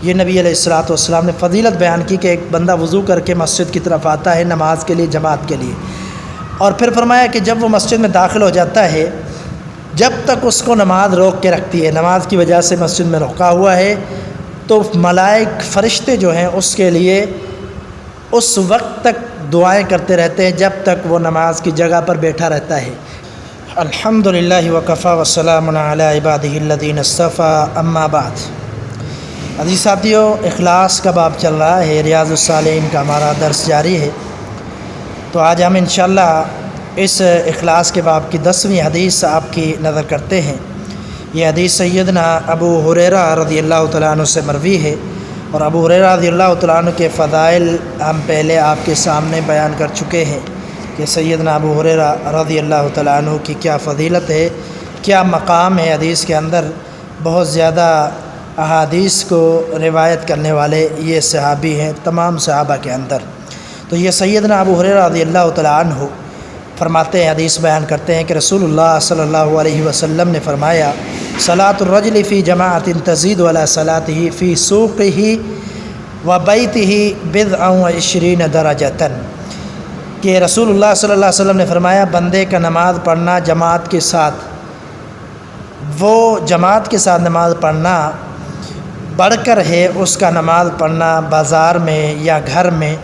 یہ نبی علیہ الصلوۃ والسلام نے فضیلت بیان کی کہ ایک بندہ وضو کر کے مسجد کی طرف آتا ہے نماز کے لیے، جماعت کے لیے، اور پھر فرمایا کہ جب وہ مسجد میں داخل ہو جاتا ہے، جب تک اس کو نماز روک کے رکھتی ہے، نماز کی وجہ سے مسجد میں رکا ہوا ہے، تو ملائک فرشتے جو ہیں اس کے لیے اس وقت تک دعائیں کرتے رہتے ہیں جب تک وہ نماز کی جگہ پر بیٹھا رہتا ہے۔ الحمدللہ وکفیٰ وسلام علی عبادہ الذین اصطفیٰ، اما بعد۔ عزیز ساتھیو، اخلاص کا باب چل رہا ہے، ریاض الصالحین کا ہمارا درس جاری ہے۔ تو آج ہم انشاءاللہ اس اخلاص کے باب کی 10ویں حدیث آپ کی نظر کرتے ہیں۔ یہ حدیث سیدنا ابو ہریرہ رضی اللہ تعالیٰ عنہ سے مروی ہے، اور ابو ہریرہ رضی اللہ تعالیٰ عنہ کے فضائل ہم پہلے آپ کے سامنے بیان کر چکے ہیں کہ سیدنا ابو ہریرہ رضی اللہ تعالیٰ عنہ کی کیا فضیلت ہے، کیا مقام ہے حدیث کے اندر۔ بہت زیادہ احادیث کو روایت کرنے والے یہ صحابی ہیں تمام صحابہ کے اندر۔ تو یہ سیدنا ابو ہریرہ رضی اللہ تعالیٰ عنہ فرماتے ہیں، حدیث بیان کرتے ہیں کہ رسول اللہ صلی اللہ علیہ وسلم نے فرمایا، صلاۃ الرجل فی جماعت تزید علی صلاتہ فی سوقہ و بیتہ بضع وعشرین درجۃ، کہ رسول اللہ صلی اللہ علیہ وسلم نے فرمایا بندے کا نماز پڑھنا جماعت کے ساتھ، وہ جماعت کے ساتھ نماز پڑھنا بڑھ کر ہے اس کا نماز پڑھنا بازار میں یا گھر میں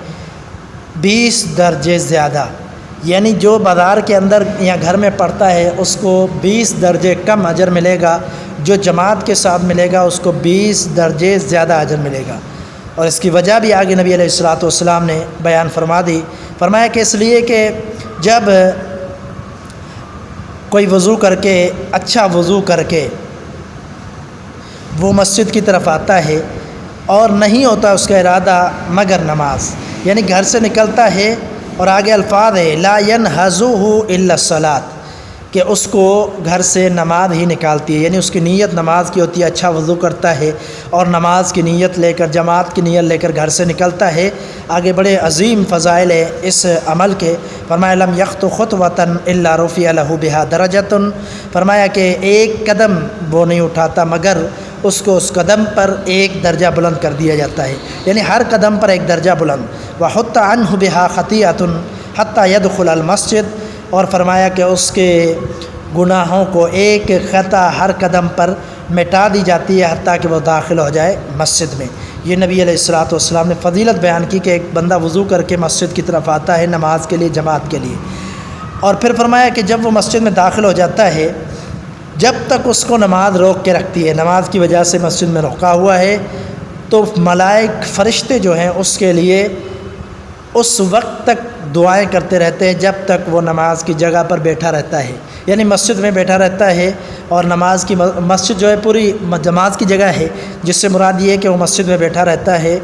20 درجے زیادہ، یعنی جو بازار کے اندر یا گھر میں پڑھتا ہے اس کو 20 درجے کم اجر ملے گا، جو جماعت کے ساتھ ملے گا اس کو 20 درجے زیادہ اجر ملے گا۔ اور اس کی وجہ بھی آگے نبی علیہ الصلوۃ والسلام نے بیان فرما دی، فرمایا کہ اس لیے کہ جب کوئی وضو کر کے، اچھا وضو کر کے وہ مسجد کی طرف آتا ہے اور نہیں ہوتا اس کا ارادہ مگر نماز، یعنی گھر سے نکلتا ہے، اور آگے الفاظ ہے لا ينهزه الا الصلاۃ، کہ اس کو گھر سے نماز ہی نکالتی ہے، یعنی اس کی نیت نماز کی ہوتی ہے، اچھا وضو کرتا ہے اور نماز کی نیت لے کر، جماعت کی نیت لے کر گھر سے نکلتا ہے۔ آگے بڑے عظیم فضائل ہے اس عمل کے، فرمایا لم یخط خطوۃ الا رفع له بها درجۃ، فرمایا کہ ایک قدم وہ نہیں اٹھاتا مگر اس کو اس قدم پر ایک درجہ بلند کر دیا جاتا ہے، یعنی ہر قدم پر ایک درجہ بلند۔ وحط عنہ بها خطیئۃ حتی يدخل المسجد، اور فرمایا کہ اس کے گناہوں کو ایک خطا ہر قدم پر مٹا دی جاتی ہے حتیٰ کہ وہ داخل ہو جائے مسجد میں۔ یہ نبی علیہ الصلوۃ والسلام نے فضیلت بیان کی کہ ایک بندہ وضو کر کے مسجد کی طرف آتا ہے نماز کے لیے، جماعت کے لیے، اور پھر فرمایا کہ جب وہ مسجد میں داخل ہو جاتا ہے، جب تک اس کو نماز روک کے رکھتی ہے، نماز کی وجہ سے مسجد میں رکا ہوا ہے، تو ملائک فرشتے جو ہیں اس کے لیے اس وقت تک دعائیں کرتے رہتے ہیں جب تک وہ نماز کی جگہ پر بیٹھا رہتا ہے، یعنی مسجد میں بیٹھا رہتا ہے، اور نماز کی مسجد جو ہے پوری نماز کی جگہ ہے، جس سے مراد یہ ہے کہ وہ مسجد میں بیٹھا رہتا ہے،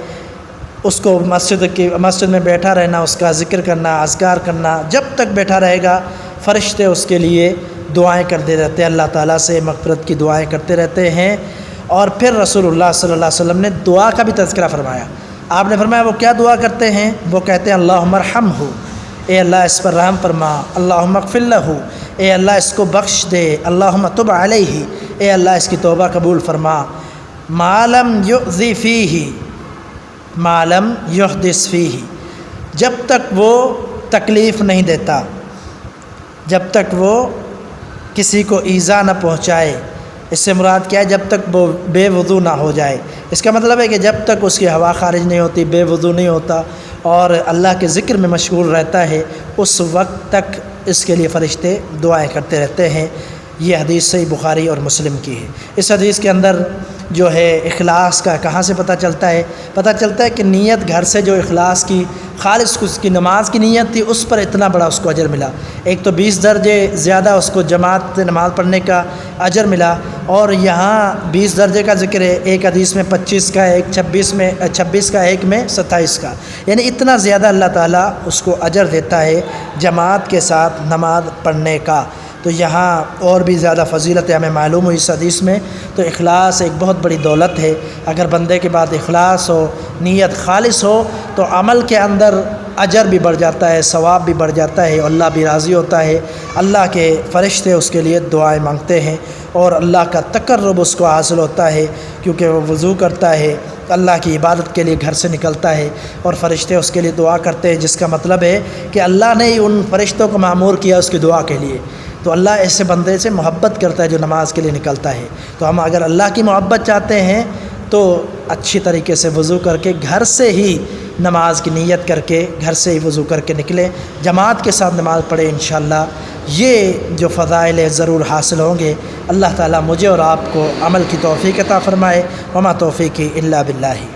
اس کو مسجد میں بیٹھا رہنا، اس کا ذکر کرنا، اذکار کرنا، جب تک بیٹھا رہے گا فرشتے اس کے لیے دعائیں کرتے رہتے ہیں، اللہ تعالیٰ سے مغفرت کی دعائیں کرتے رہتے ہیں۔ اور پھر رسول اللہ صلی اللہ علیہ وسلم نے دعا کا بھی تذکرہ فرمایا۔ آپ نے فرمایا وہ کیا دعا کرتے ہیں؟ وہ کہتے ہیں اللہم ارحمہ، اے اللہ اس پر رحم فرما، اللہم اغفر لہ، اے اللہ اس کو بخش دے، اللہم تب علیہ، اے اللہ اس کی توبہ قبول فرما، ما لم یؤذی فیہ، ما لم یحدث فیہ، جب تک وہ تکلیف نہیں دیتا، جب تک وہ کسی کو ایذا نہ پہنچائے۔ اس سے مراد کیا ہے؟ جب تک وہ بے وضو نہ ہو جائے۔ اس کا مطلب ہے کہ جب تک اس کی ہوا خارج نہیں ہوتی، بے وضو نہیں ہوتا اور اللہ کے ذکر میں مشغول رہتا ہے، اس وقت تک اس کے لیے فرشتے دعائیں کرتے رہتے ہیں۔ یہ حدیث صحیح بخاری اور مسلم کی ہے۔ اس حدیث کے اندر جو ہے اخلاص کا کہاں سے پتہ چلتا ہے؟ پتہ چلتا ہے کہ نیت گھر سے جو اخلاص کی خالص اس کی نماز کی نیت تھی، اس پر اتنا بڑا اس کو اجر ملا۔ ایک تو 20 درجے زیادہ اس کو جماعت نماز پڑھنے کا اجر ملا، اور یہاں 20 درجے کا ذکر ہے، ایک حدیث میں 25 کا، ایک 26 کا، ایک میں 27 کا، یعنی اتنا زیادہ اللہ تعالیٰ اس کو اجر دیتا ہے جماعت کے ساتھ نماز پڑھنے کا۔ تو یہاں اور بھی زیادہ فضیلت ہمیں معلوم ہوئی اس حدیث میں۔ تو اخلاص ایک بہت بڑی دولت ہے۔ اگر بندے کے بعد اخلاص ہو، نیت خالص ہو، تو عمل کے اندر اجر بھی بڑھ جاتا ہے، ثواب بھی بڑھ جاتا ہے، اور اللہ بھی راضی ہوتا ہے۔ اللہ کے فرشتے اس کے لیے دعائیں مانگتے ہیں، اور اللہ کا تقرب اس کو حاصل ہوتا ہے، کیونکہ وہ وضو کرتا ہے، اللہ کی عبادت کے لیے گھر سے نکلتا ہے اور فرشتے اس کے لیے دعا کرتے ہیں، جس کا مطلب ہے کہ اللہ نے ان فرشتوں کو مأمور کیا اس کی دعا کے لیے۔ تو اللہ ایسے بندے سے محبت کرتا ہے جو نماز کے لیے نکلتا ہے۔ تو ہم اگر اللہ کی محبت چاہتے ہیں تو اچھی طریقے سے وضو کر کے گھر سے ہی نماز کی نیت کر کے گھر سے ہی وضو کر کے نکلیں، جماعت کے ساتھ نماز پڑھیں، انشاءاللہ یہ جو فضائل ہے ضرور حاصل ہوں گے۔ اللہ تعالیٰ مجھے اور آپ کو عمل کی توفیق عطا فرمائے۔ وما توفیقی الا باللہ۔